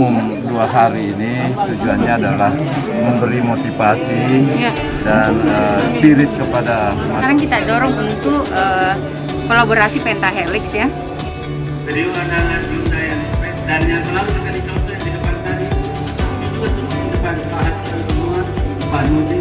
umum 2 hari ini tujuannya adalah memberi motivasi dan spirit kepada masyarakat. Sekarang kita dorong untuk kolaborasi Pentahelix ya. Beliau adalah Hyundai Express dan yang selalu akan dicontoh di depan tadi itu juga semua di depan Pak Hasan semua Pak Nudi